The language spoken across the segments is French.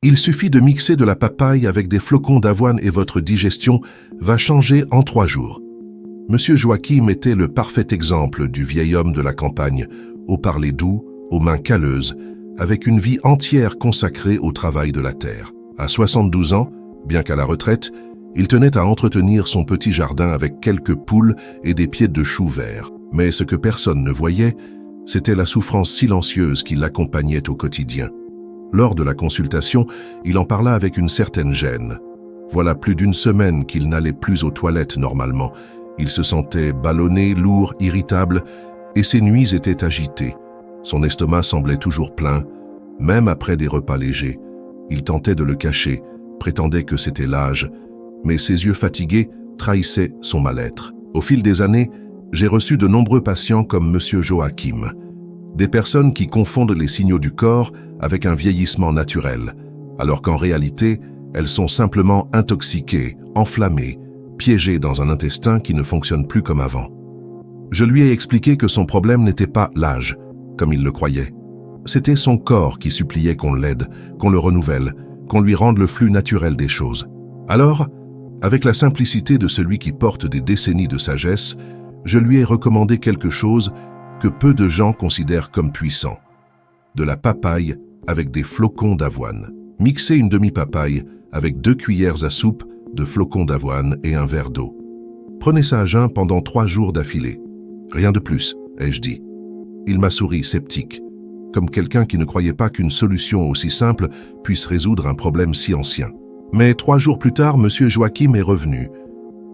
Il suffit de mixer de la papaye avec des flocons d'avoine et votre digestion va changer en 3 jours. Monsieur Joachim était le parfait exemple du vieil homme de la campagne, au parler doux, aux mains calleuses, avec une vie entière consacrée au travail de la terre. À 72 ans, bien qu'à la retraite, il tenait à entretenir son petit jardin avec quelques poules et des pieds de choux verts. Mais ce que personne ne voyait, c'était la souffrance silencieuse qui l'accompagnait au quotidien. Lors de la consultation, il en parla avec une certaine gêne. Voilà plus d'1 semaine qu'il n'allait plus aux toilettes normalement. Il se sentait ballonné, lourd, irritable, et ses nuits étaient agitées. Son estomac semblait toujours plein, même après des repas légers. Il tentait de le cacher, prétendait que c'était l'âge, mais ses yeux fatigués trahissaient son mal-être. Au fil des années, j'ai reçu de nombreux patients comme Monsieur Joachim. Des personnes qui confondent les signaux du corps avec un vieillissement naturel, alors qu'en réalité, elles sont simplement intoxiquées, enflammées, piégées dans un intestin qui ne fonctionne plus comme avant. Je lui ai expliqué que son problème n'était pas l'âge, comme il le croyait. C'était son corps qui suppliait qu'on l'aide, qu'on le renouvelle, qu'on lui rende le flux naturel des choses. Alors, avec la simplicité de celui qui porte des décennies de sagesse, je lui ai recommandé quelque chose que peu de gens considèrent comme puissant. De la papaye avec des flocons d'avoine. Mixez une demi-papaye avec 2 cuillères à soupe de flocons d'avoine et un verre d'eau. Prenez ça à jeun pendant 3 jours d'affilée. Rien de plus, ai-je dit. Il m'a souri, sceptique, comme quelqu'un qui ne croyait pas qu'une solution aussi simple puisse résoudre un problème si ancien. Mais 3 jours plus tard, Monsieur Joachim est revenu,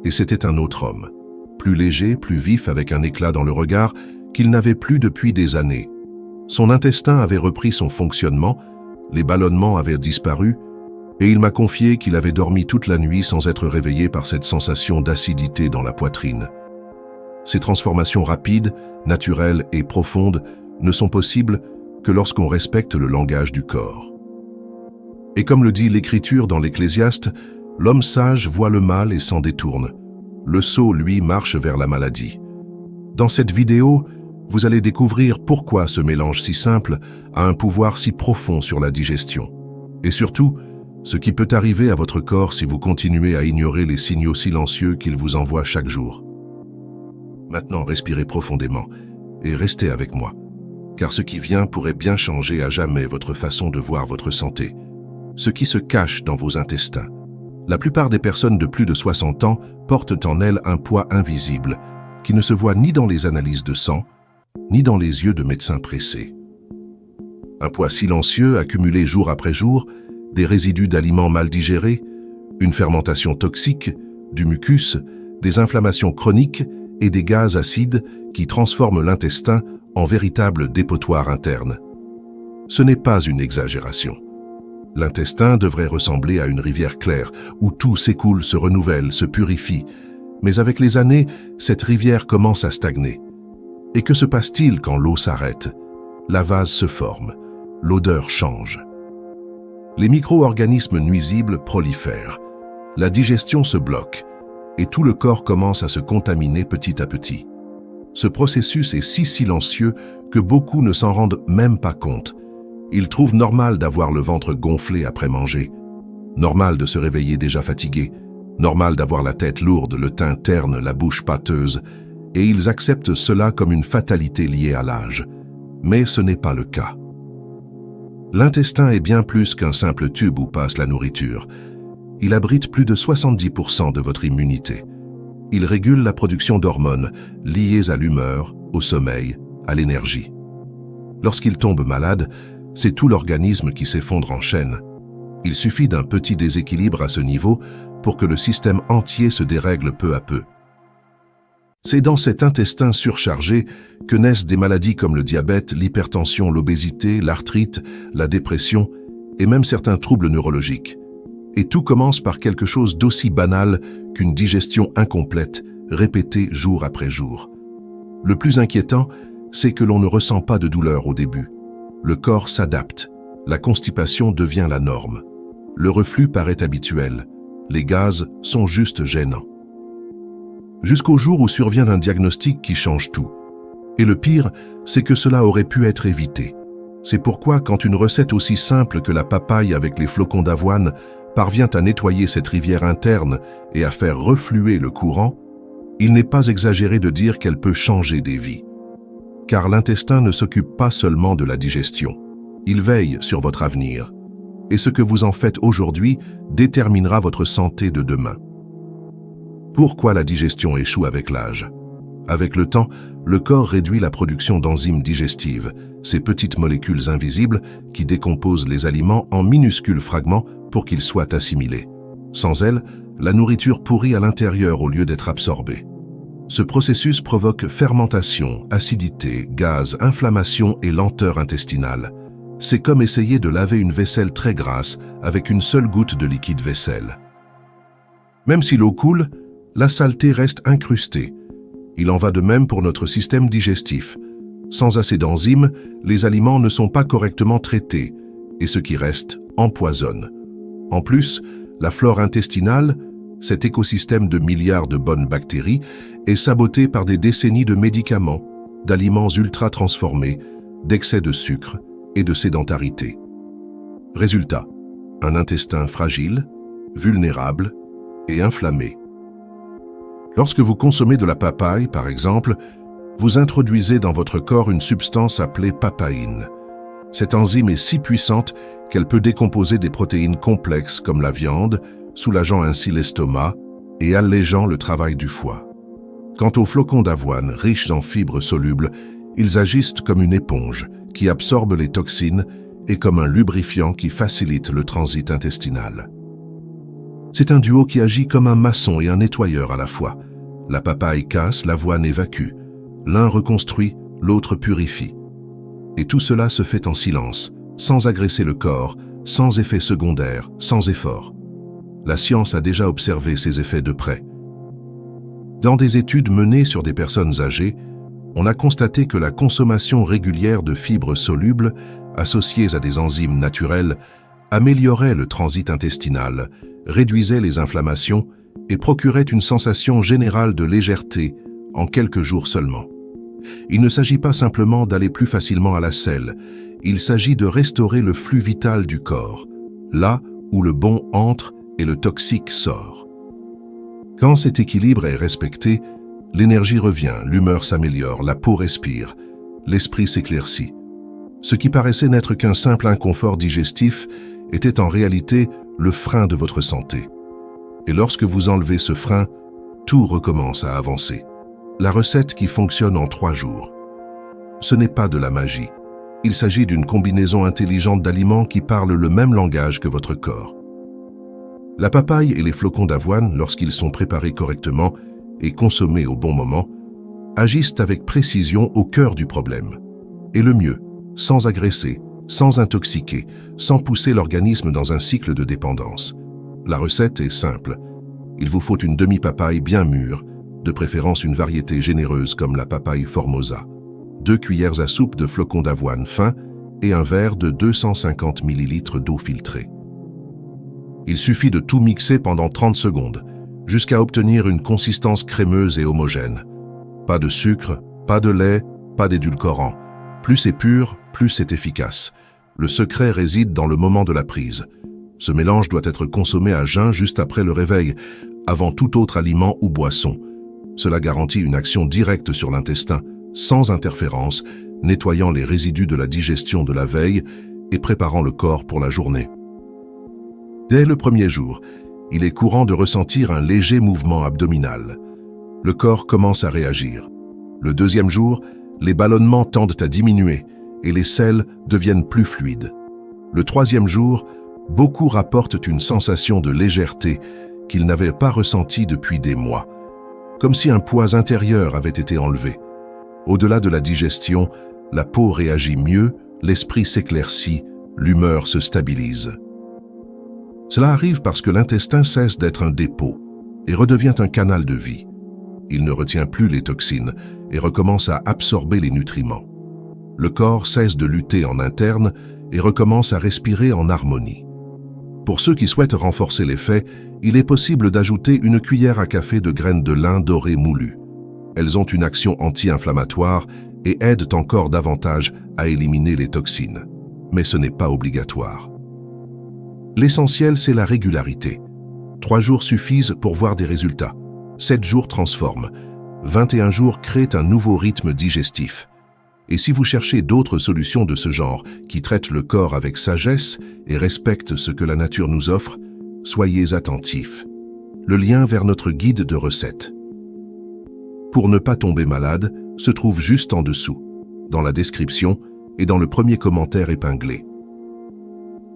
et c'était un autre homme, plus léger, plus vif, avec un éclat dans le regard qu'il n'avait plus depuis des années. Son intestin avait repris son fonctionnement, les ballonnements avaient disparu, et il m'a confié qu'il avait dormi toute la nuit sans être réveillé par cette sensation d'acidité dans la poitrine. Ces transformations rapides, naturelles et profondes ne sont possibles que lorsqu'on respecte le langage du corps. Et comme le dit l'Écriture dans l'Ecclésiaste, l'homme sage voit le mal et s'en détourne. Le sot, lui, marche vers la maladie. Dans cette vidéo, vous allez découvrir pourquoi ce mélange si simple a un pouvoir si profond sur la digestion. Et surtout, ce qui peut arriver à votre corps si vous continuez à ignorer les signaux silencieux qu'il vous envoie chaque jour. Maintenant, respirez profondément et restez avec moi, car ce qui vient pourrait bien changer à jamais votre façon de voir votre santé, ce qui se cache dans vos intestins. La plupart des personnes de plus de 60 ans portent en elles un poids invisible qui ne se voit ni dans les analyses de sang, ni dans les yeux de médecins pressés. Un poids silencieux accumulé jour après jour, des résidus d'aliments mal digérés, une fermentation toxique, du mucus, des inflammations chroniques et des gaz acides qui transforment l'intestin en véritable dépotoir interne. Ce n'est pas une exagération. L'intestin devrait ressembler à une rivière claire où tout s'écoule, se renouvelle, se purifie. Mais avec les années, cette rivière commence à stagner. Et que se passe-t-il quand l'eau s'arrête? La vase se forme, l'odeur change. Les micro-organismes nuisibles prolifèrent, la digestion se bloque et tout le corps commence à se contaminer petit à petit. Ce processus est si silencieux que beaucoup ne s'en rendent même pas compte. Ils trouvent normal d'avoir le ventre gonflé après manger, normal de se réveiller déjà fatigué, normal d'avoir la tête lourde, le teint terne, la bouche pâteuse, et ils acceptent cela comme une fatalité liée à l'âge. Mais ce n'est pas le cas. L'intestin est bien plus qu'un simple tube où passe la nourriture. Il abrite plus de 70% de votre immunité. Il régule la production d'hormones liées à l'humeur, au sommeil, à l'énergie. Lorsqu'il tombe malade, c'est tout l'organisme qui s'effondre en chaîne. Il suffit d'un petit déséquilibre à ce niveau pour que le système entier se dérègle peu à peu. C'est dans cet intestin surchargé que naissent des maladies comme le diabète, l'hypertension, l'obésité, l'arthrite, la dépression et même certains troubles neurologiques. Et tout commence par quelque chose d'aussi banal qu'une digestion incomplète, répétée jour après jour. Le plus inquiétant, c'est que l'on ne ressent pas de douleur au début. Le corps s'adapte, la constipation devient la norme. Le reflux paraît habituel, les gaz sont juste gênants. Jusqu'au jour où survient un diagnostic qui change tout. Et le pire, c'est que cela aurait pu être évité. C'est pourquoi quand une recette aussi simple que la papaye avec les flocons d'avoine parvient à nettoyer cette rivière interne et à faire refluer le courant, il n'est pas exagéré de dire qu'elle peut changer des vies. Car l'intestin ne s'occupe pas seulement de la digestion, il veille sur votre avenir. Et ce que vous en faites aujourd'hui déterminera votre santé de demain. Pourquoi la digestion échoue avec l'âge? Avec le temps, le corps réduit la production d'enzymes digestives, ces petites molécules invisibles qui décomposent les aliments en minuscules fragments pour qu'ils soient assimilés. Sans elles, la nourriture pourrit à l'intérieur au lieu d'être absorbée. Ce processus provoque fermentation, acidité, gaz, inflammation et lenteur intestinale. C'est comme essayer de laver une vaisselle très grasse avec une seule goutte de liquide vaisselle. Même si l'eau coule, la saleté reste incrustée. Il en va de même pour notre système digestif. Sans assez d'enzymes, les aliments ne sont pas correctement traités et ce qui reste empoisonne. En plus, la flore intestinale, cet écosystème de milliards de bonnes bactéries, est saboté par des décennies de médicaments, d'aliments ultra transformés, d'excès de sucre et de sédentarité. Résultat, un intestin fragile, vulnérable et inflammé. Lorsque vous consommez de la papaye, par exemple, vous introduisez dans votre corps une substance appelée papaïne. Cette enzyme est si puissante qu'elle peut décomposer des protéines complexes comme la viande, soulageant ainsi l'estomac et allégeant le travail du foie. Quant aux flocons d'avoine riches en fibres solubles, ils agissent comme une éponge qui absorbe les toxines et comme un lubrifiant qui facilite le transit intestinal. C'est un duo qui agit comme un maçon et un nettoyeur à la fois. La papaye casse, l'avoine évacue. L'un reconstruit, l'autre purifie. Et tout cela se fait en silence, sans agresser le corps, sans effet secondaire, sans effort. La science a déjà observé ces effets de près. Dans des études menées sur des personnes âgées, on a constaté que la consommation régulière de fibres solubles, associées à des enzymes naturelles, améliorait le transit intestinal, réduisait les inflammations et procurait une sensation générale de légèreté en quelques jours seulement. Il ne s'agit pas simplement d'aller plus facilement à la selle, il s'agit de restaurer le flux vital du corps, là où le bon entre et le toxique sort. Quand cet équilibre est respecté, l'énergie revient, l'humeur s'améliore, la peau respire, l'esprit s'éclaircit. Ce qui paraissait n'être qu'un simple inconfort digestif était en réalité le frein de votre santé. Et lorsque vous enlevez ce frein, tout recommence à avancer. La recette qui fonctionne en 3 jours. Ce n'est pas de la magie. Il s'agit d'une combinaison intelligente d'aliments qui parlent le même langage que votre corps. La papaye et les flocons d'avoine, lorsqu'ils sont préparés correctement et consommés au bon moment, agissent avec précision au cœur du problème. Et le mieux, sans agresser, sans intoxiquer, sans pousser l'organisme dans un cycle de dépendance. La recette est simple. Il vous faut une demi-papaye bien mûre, de préférence une variété généreuse comme la papaye Formosa, 2 cuillères à soupe de flocons d'avoine fins et un verre de 250 ml d'eau filtrée. Il suffit de tout mixer pendant 30 secondes, jusqu'à obtenir une consistance crémeuse et homogène. Pas de sucre, pas de lait, pas d'édulcorant. Plus c'est pur, plus c'est efficace. Le secret réside dans le moment de la prise. Ce mélange doit être consommé à jeun juste après le réveil, avant tout autre aliment ou boisson. Cela garantit une action directe sur l'intestin, sans interférence, nettoyant les résidus de la digestion de la veille et préparant le corps pour la journée. Dès le premier jour, il est courant de ressentir un léger mouvement abdominal. Le corps commence à réagir. Le deuxième jour, les ballonnements tendent à diminuer et les selles deviennent plus fluides. Le troisième jour, beaucoup rapportent une sensation de légèreté qu'ils n'avaient pas ressentie depuis des mois, comme si un poids intérieur avait été enlevé. Au-delà de la digestion, la peau réagit mieux, l'esprit s'éclaircit, l'humeur se stabilise. Cela arrive parce que l'intestin cesse d'être un dépôt et redevient un canal de vie. Il ne retient plus les toxines et recommence à absorber les nutriments. Le corps cesse de lutter en interne et recommence à respirer en harmonie. Pour ceux qui souhaitent renforcer l'effet, il est possible d'ajouter une cuillère à café de graines de lin dorées moulues. Elles ont une action anti-inflammatoire et aident encore davantage à éliminer les toxines. Mais ce n'est pas obligatoire. L'essentiel, c'est la régularité. 3 jours suffisent pour voir des résultats. 7 jours transforment. 21 jours créent un nouveau rythme digestif. Et si vous cherchez d'autres solutions de ce genre, qui traitent le corps avec sagesse et respectent ce que la nature nous offre, soyez attentifs. Le lien vers notre guide de recettes. Pour ne pas tomber malade, se trouve juste en dessous, dans la description et dans le premier commentaire épinglé.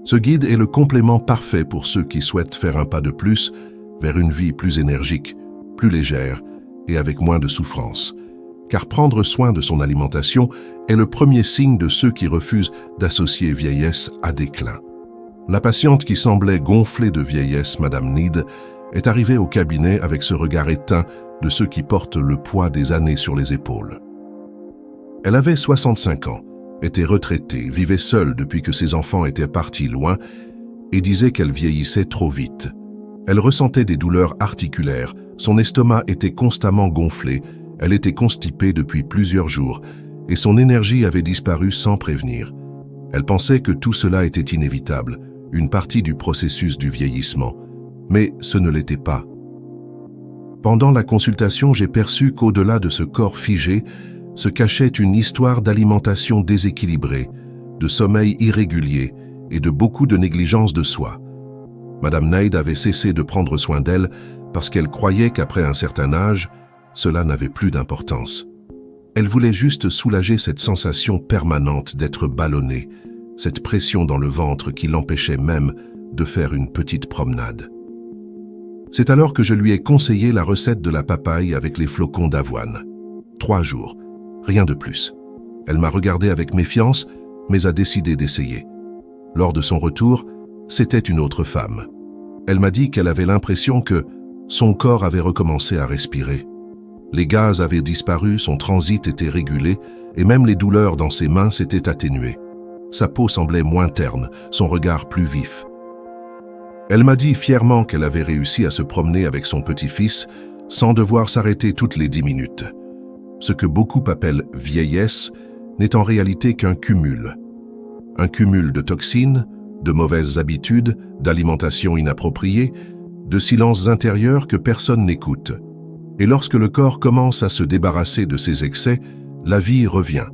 Ce guide est le complément parfait pour ceux qui souhaitent faire un pas de plus vers une vie plus énergique, plus légère et avec moins de souffrance. Car prendre soin de son alimentation est le premier signe de ceux qui refusent d'associer vieillesse à déclin. La patiente qui semblait gonflée de vieillesse, Madame Need, est arrivée au cabinet avec ce regard éteint de ceux qui portent le poids des années sur les épaules. Elle avait 65 ans, était retraitée, vivait seule depuis que ses enfants étaient partis loin et disait qu'elle vieillissait trop vite. Elle ressentait des douleurs articulaires, son estomac était constamment gonflé, elle était constipée depuis plusieurs jours et son énergie avait disparu sans prévenir. Elle pensait que tout cela était inévitable, une partie du processus du vieillissement, mais ce ne l'était pas. Pendant la consultation, j'ai perçu qu'au-delà de ce corps figé, se cachait une histoire d'alimentation déséquilibrée, de sommeil irrégulier et de beaucoup de négligence de soi. Madame Neid avait cessé de prendre soin d'elle parce qu'elle croyait qu'après un certain âge, cela n'avait plus d'importance. Elle voulait juste soulager cette sensation permanente d'être ballonnée, cette pression dans le ventre qui l'empêchait même de faire une petite promenade. C'est alors que je lui ai conseillé la recette de la papaye avec les flocons d'avoine. 3 jours, rien de plus. Elle m'a regardé avec méfiance, mais a décidé d'essayer. Lors de son retour, c'était une autre femme. Elle m'a dit qu'elle avait l'impression que son corps avait recommencé à respirer. Les gaz avaient disparu, son transit était régulé, et même les douleurs dans ses mains s'étaient atténuées. Sa peau semblait moins terne, son regard plus vif. Elle m'a dit fièrement qu'elle avait réussi à se promener avec son petit-fils sans devoir s'arrêter toutes les 10 minutes. Ce que beaucoup appellent vieillesse n'est en réalité qu'un cumul. Un cumul de toxines, de mauvaises habitudes, d'alimentation inappropriée, de silences intérieurs que personne n'écoute. Et lorsque le corps commence à se débarrasser de ses excès, la vie revient.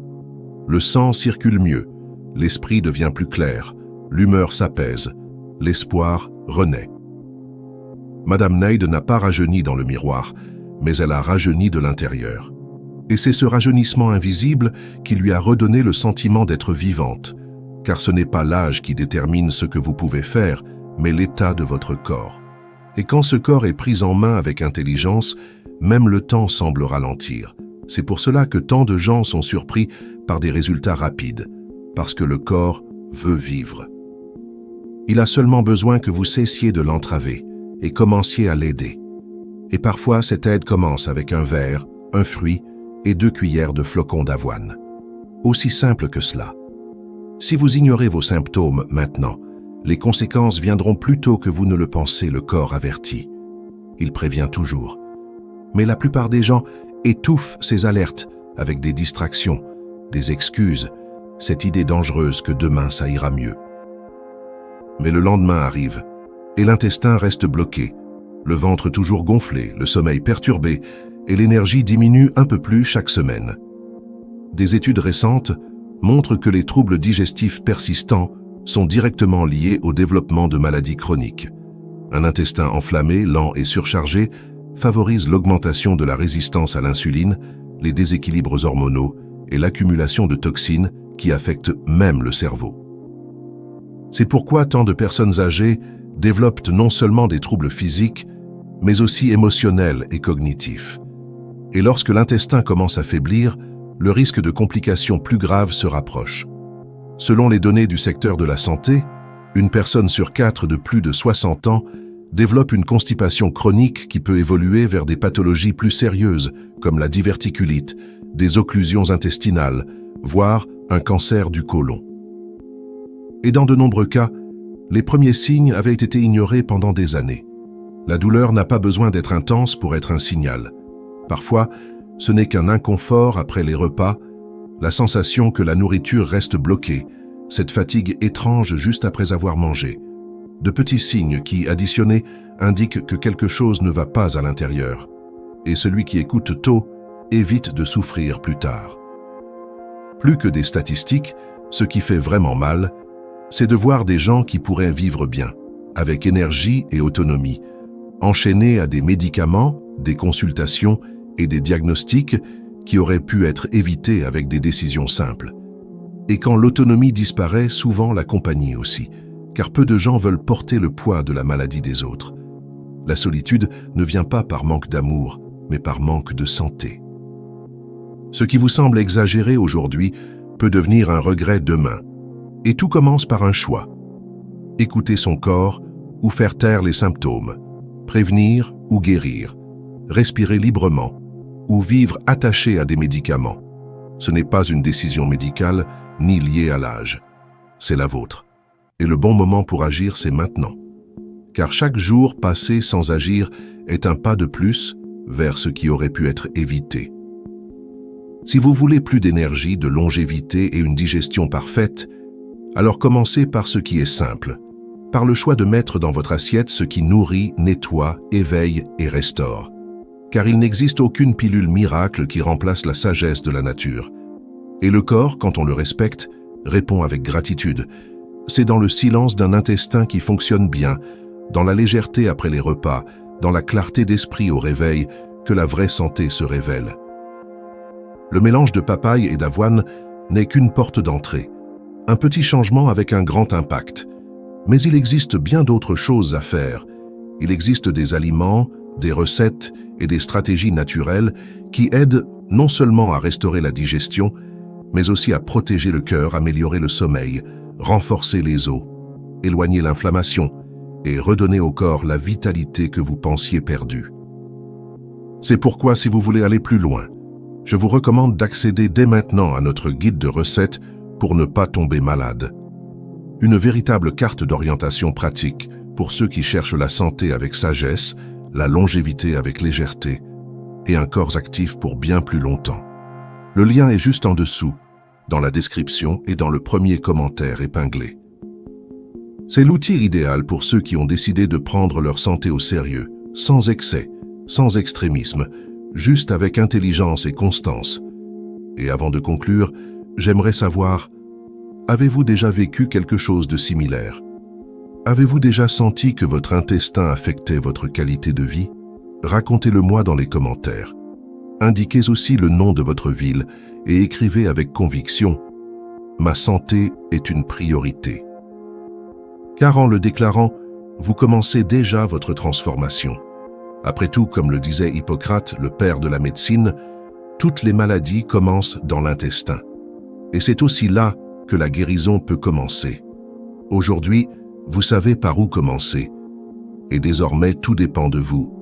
Le sang circule mieux, l'esprit devient plus clair, l'humeur s'apaise, l'espoir renaît. Madame Neid n'a pas rajeuni dans le miroir, mais elle a rajeuni de l'intérieur. Et c'est ce rajeunissement invisible qui lui a redonné le sentiment d'être vivante, car ce n'est pas l'âge qui détermine ce que vous pouvez faire, mais l'état de votre corps. Et quand ce corps est pris en main avec intelligence, même le temps semble ralentir. C'est pour cela que tant de gens sont surpris par des résultats rapides, parce que le corps veut vivre. Il a seulement besoin que vous cessiez de l'entraver et commenciez à l'aider. Et parfois, cette aide commence avec un verre, un fruit et 2 cuillères de flocons d'avoine. Aussi simple que cela. Si vous ignorez vos symptômes maintenant, les conséquences viendront plus tôt que vous ne le pensez, le corps averti. Il prévient toujours. Mais la plupart des gens étouffent ces alertes avec des distractions, des excuses, cette idée dangereuse que demain ça ira mieux. Mais le lendemain arrive, et l'intestin reste bloqué, le ventre toujours gonflé, le sommeil perturbé, et l'énergie diminue un peu plus chaque semaine. Des études récentes montrent que les troubles digestifs persistants sont directement liés au développement de maladies chroniques. Un intestin enflammé, lent et surchargé favorise l'augmentation de la résistance à l'insuline, les déséquilibres hormonaux et l'accumulation de toxines qui affectent même le cerveau. C'est pourquoi tant de personnes âgées développent non seulement des troubles physiques, mais aussi émotionnels et cognitifs. Et lorsque l'intestin commence à faiblir, le risque de complications plus graves se rapproche. Selon les données du secteur de la santé, une personne sur 4 de plus de 60 ans développe une constipation chronique qui peut évoluer vers des pathologies plus sérieuses, comme la diverticulite, des occlusions intestinales, voire un cancer du côlon. Et dans de nombreux cas, les premiers signes avaient été ignorés pendant des années. La douleur n'a pas besoin d'être intense pour être un signal. Parfois, ce n'est qu'un inconfort après les repas, La sensation que la nourriture reste bloquée, cette fatigue étrange juste après avoir mangé. De petits signes qui, additionnés, indiquent que quelque chose ne va pas à l'intérieur. Et celui qui écoute tôt évite de souffrir plus tard. Plus que des statistiques, ce qui fait vraiment mal, c'est de voir des gens qui pourraient vivre bien, avec énergie et autonomie, enchaînés à des médicaments, des consultations et des diagnostics qui auraient pu être évités avec des décisions simples. Et quand l'autonomie disparaît, souvent la compagnie aussi, car peu de gens veulent porter le poids de la maladie des autres. La solitude ne vient pas par manque d'amour, mais par manque de santé. Ce qui vous semble exagéré aujourd'hui peut devenir un regret demain. Et tout commence par un choix. Écouter son corps ou faire taire les symptômes, prévenir ou guérir, respirer librement ou vivre attaché à des médicaments. Ce n'est pas une décision médicale ni liée à l'âge. C'est la vôtre. Et le bon moment pour agir, c'est maintenant. Car chaque jour passé sans agir est un pas de plus vers ce qui aurait pu être évité. Si vous voulez plus d'énergie, de longévité et une digestion parfaite, alors commencez par ce qui est simple, par le choix de mettre dans votre assiette ce qui nourrit, nettoie, éveille et restaure. Car il n'existe aucune pilule miracle qui remplace la sagesse de la nature. Et le corps, quand on le respecte, répond avec gratitude. C'est dans le silence d'un intestin qui fonctionne bien, dans la légèreté après les repas, dans la clarté d'esprit au réveil, que la vraie santé se révèle. Le mélange de papaye et d'avoine n'est qu'une porte d'entrée, un petit changement avec un grand impact. Mais il existe bien d'autres choses à faire. Il existe des aliments, des recettes et des stratégies naturelles qui aident non seulement à restaurer la digestion, mais aussi à protéger le cœur, améliorer le sommeil, renforcer les os, éloigner l'inflammation et redonner au corps la vitalité que vous pensiez perdue. C'est pourquoi, si vous voulez aller plus loin, je vous recommande d'accéder dès maintenant à notre guide de recettes pour ne pas tomber malade. Une véritable carte d'orientation pratique pour ceux qui cherchent la santé avec sagesse, la longévité avec légèreté et un corps actif pour bien plus longtemps. Le lien est juste en dessous, dans la description et dans le premier commentaire épinglé. C'est l'outil idéal pour ceux qui ont décidé de prendre leur santé au sérieux, sans excès, sans extrémisme, juste avec intelligence et constance. Et avant de conclure, j'aimerais savoir, avez-vous déjà vécu quelque chose de similaire? Avez-vous déjà senti que votre intestin affectait votre qualité de vie? Racontez-le-moi dans les commentaires. Indiquez aussi le nom de votre ville et écrivez avec conviction « Ma santé est une priorité ». Car en le déclarant, vous commencez déjà votre transformation. Après tout, comme le disait Hippocrate, le père de la médecine, toutes les maladies commencent dans l'intestin. Et c'est aussi là que la guérison peut commencer. Aujourd'hui, vous savez par où commencer. Et désormais, tout dépend de vous.